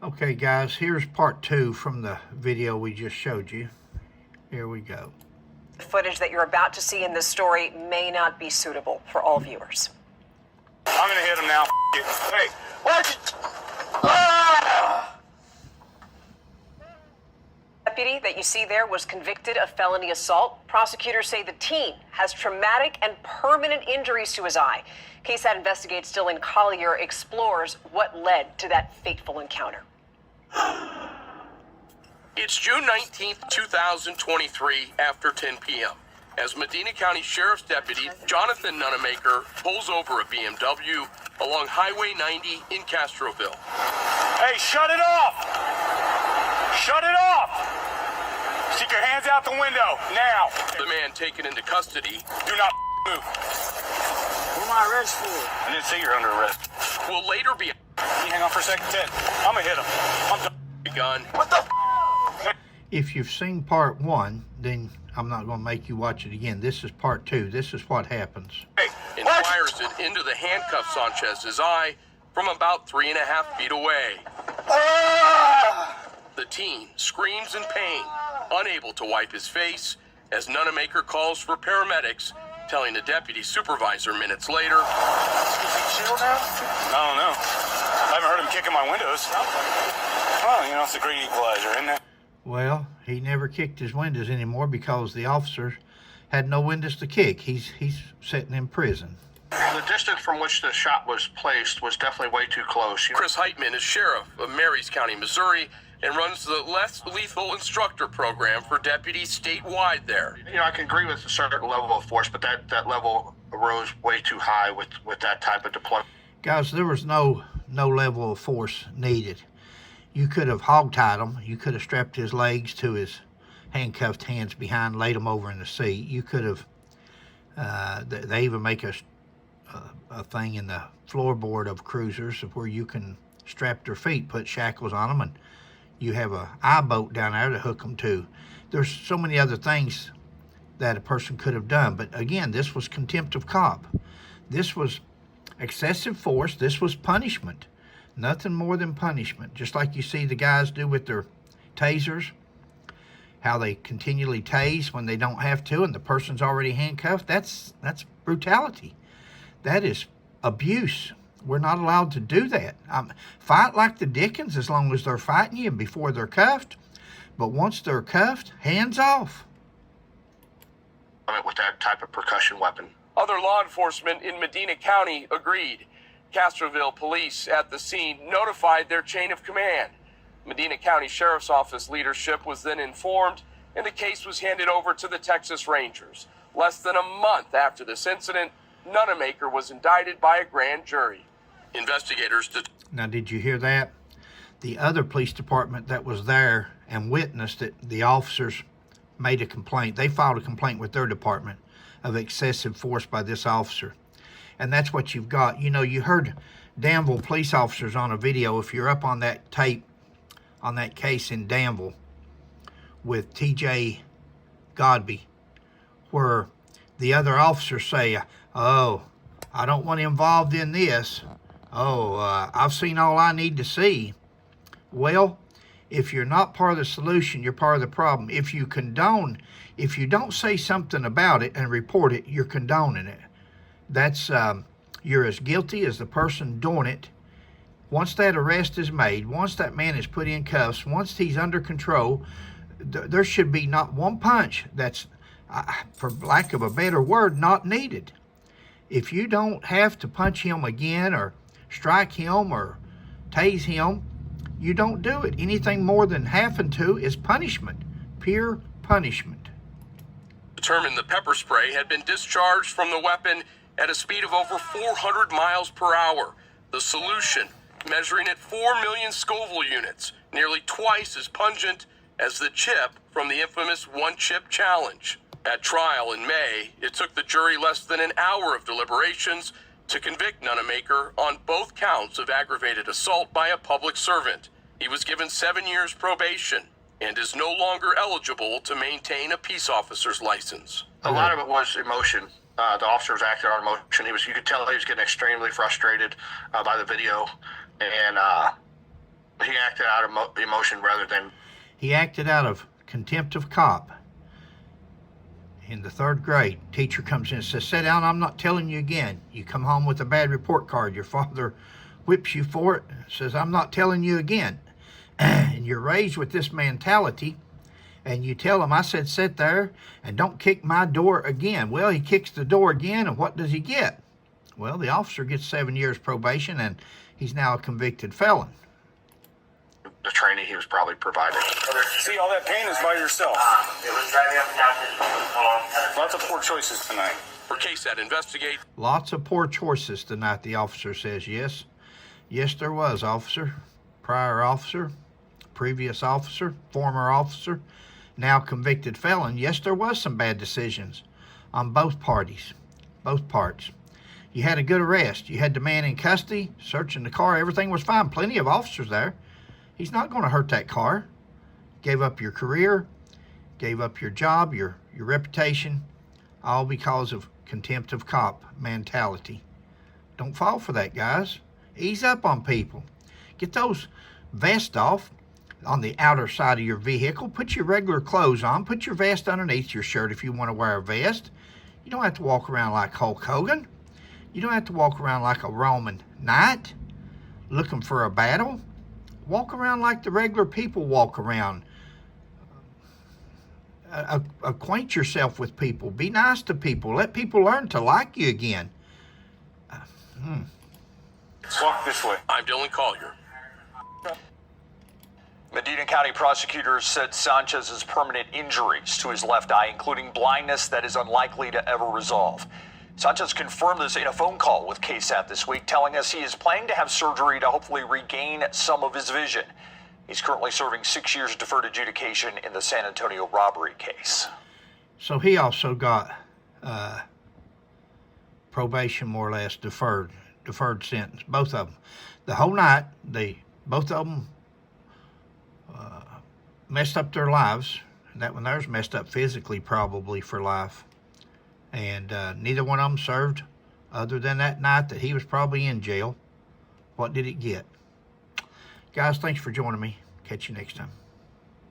Okay guys, here's part 2 from the video we just showed you. Here we go. The footage that you're about to see in this story may not be suitable for all viewers. I'm gonna hit him now. Hey, what? Deputy that you see there was convicted of felony assault. Prosecutors say the teen has traumatic and permanent injuries to his eye. Case that investigates Dylan Collier explores what led to that fateful encounter. It's June 19th, 2023, after 10 p.m. as Medina County Sheriff's Deputy Jonathan Nunemaker pulls over a BMW along Highway 90 in Castroville. Hey, shut it off! Shut it off! Stick your hands out the window, now! The man taken into custody Do not move. What am I arrested for? I didn't say you're under arrest. will later be Can you hang on for a second, Ted? I'm gonna hit him. I'm done. begun. What the? If you've seen part 1, then I'm not going to make you watch it again. This is part 2. This is what happens. Hey, And what? fires it into the handcuffed Sanchez's eye from about 3.5 feet away. Ah! The teen screams in pain, unable to wipe his face, as Nunemaker calls for paramedics, telling the deputy supervisor minutes later. Is he chill now? I don't know. I haven't heard him kicking my windows. Well, it's a great equalizer, isn't it? Well, he never kicked his windows anymore because the officer had no windows to kick. He's sitting in prison. The distance from which the shot was placed was definitely way too close. Chris Heitman is sheriff of Marys County, Missouri, and runs the Less Lethal Instructor Program for deputies statewide there. I can agree with a certain level of force, but that level arose way too high with that type of deployment. Guys, there was no level of force needed. You could have hogtied him. You could have strapped his legs to his handcuffed hands behind, laid him over in the seat. You could have, they even make a thing in the floorboard of cruisers where you can strap their feet, put shackles on them, and you have a eye bolt down there to hook them to. There's so many other things that a person could have done. But again, this was contempt of cop. This was excessive force. This was punishment. Nothing more than punishment. Just like you see the guys do with their tasers, how they continually tase when they don't have to and the person's already handcuffed. That's brutality. That is abuse. We're not allowed to do that. Fight like the Dickens as long as they're fighting you before they're cuffed. But once they're cuffed, hands off. With that type of percussion weapon. Other law enforcement in Medina County agreed. Castroville police at the scene notified their chain of command. Medina County Sheriff's Office leadership was then informed, and the case was handed over to the Texas Rangers. Less than a month after this incident, Nunemaker was indicted by a grand jury. Investigators Now, did you hear that? The other police department that was there and witnessed it, the officers made a complaint. They filed a complaint with their department of excessive force by this officer. And that's what you've got. You heard Danville police officers on a video. If you're up on that tape, on that case in Danville with TJ Godby, where the other officers say, oh, I don't want involved in this. Oh, I've seen all I need to see. Well, if you're not part of the solution, you're part of the problem. If you don't say something about it and report it, you're condoning it. That's, you're as guilty as the person doing it. Once that arrest is made, once that man is put in cuffs, once he's under control, there should be not one punch that's, for lack of a better word, not needed. If you don't have to punch him again or strike him or tase him, you don't do it. Anything more than having to is punishment, pure punishment. determined the pepper spray had been discharged from the weapon at a speed of over 400 miles per hour. The solution, measuring at 4 million Scoville units, nearly twice as pungent as the chip from the infamous one-chip challenge. At trial in May, it took the jury less than an hour of deliberations to convict Nunemaker on both counts of aggravated assault by a public servant. He was given 7 years probation and is no longer eligible to maintain a peace officer's license. A lot of it was emotion. The officers acted on emotion. You could tell he was getting extremely frustrated by the video, and he acted out of emotion rather than. He acted out of contempt of cop. In the 3rd grade, teacher comes in and says, sit down, I'm not telling you again. You come home with a bad report card. Your father whips you for it, says, I'm not telling you again. And you're raised with this mentality, and you tell him, I said, sit there and don't kick my door again. Well, he kicks the door again, and what does he get? Well, the officer gets 7 years probation, and he's now a convicted felon. The training he was probably provided. See, all that pain is by yourself. Lots of poor choices tonight. For KSAT Investigate. Lots of poor choices tonight, the officer says. Yes. Yes, there was, officer. Prior officer, previous officer, former officer, now convicted felon. Yes, there was some bad decisions on both parties, both parts. You had a good arrest. You had the man in custody, searching the car. Everything was fine. Plenty of officers there. He's not going to hurt that car. Gave up your career, gave up your job, your reputation, all because of contempt of cop mentality. Don't fall for that, guys. Ease up on people. Get those vests off on the outer side of your vehicle. Put your regular clothes on. Put your vest underneath your shirt if you want to wear a vest. You don't have to walk around like Hulk Hogan. You don't have to walk around like a Roman knight looking for a battle. Walk around like the regular people walk around. Acquaint yourself with people. Be nice to people. Let people learn to like you again. Walk this way. I'm Dylan Collier. Medina County prosecutors said Sanchez has permanent injuries to his left eye, including blindness that is unlikely to ever resolve. Sanchez confirmed this in a phone call with KSAT this week, telling us he is planning to have surgery to hopefully regain some of his vision. He's currently serving 6 years deferred adjudication in the San Antonio robbery case. So he also got probation, more or less, deferred sentence. Both of them. The whole night, both of them messed up their lives. That one there's messed up physically, probably for life. And neither one of them served, other than that night that he was probably in jail. What did it get? Guys, thanks for joining me. Catch you next time.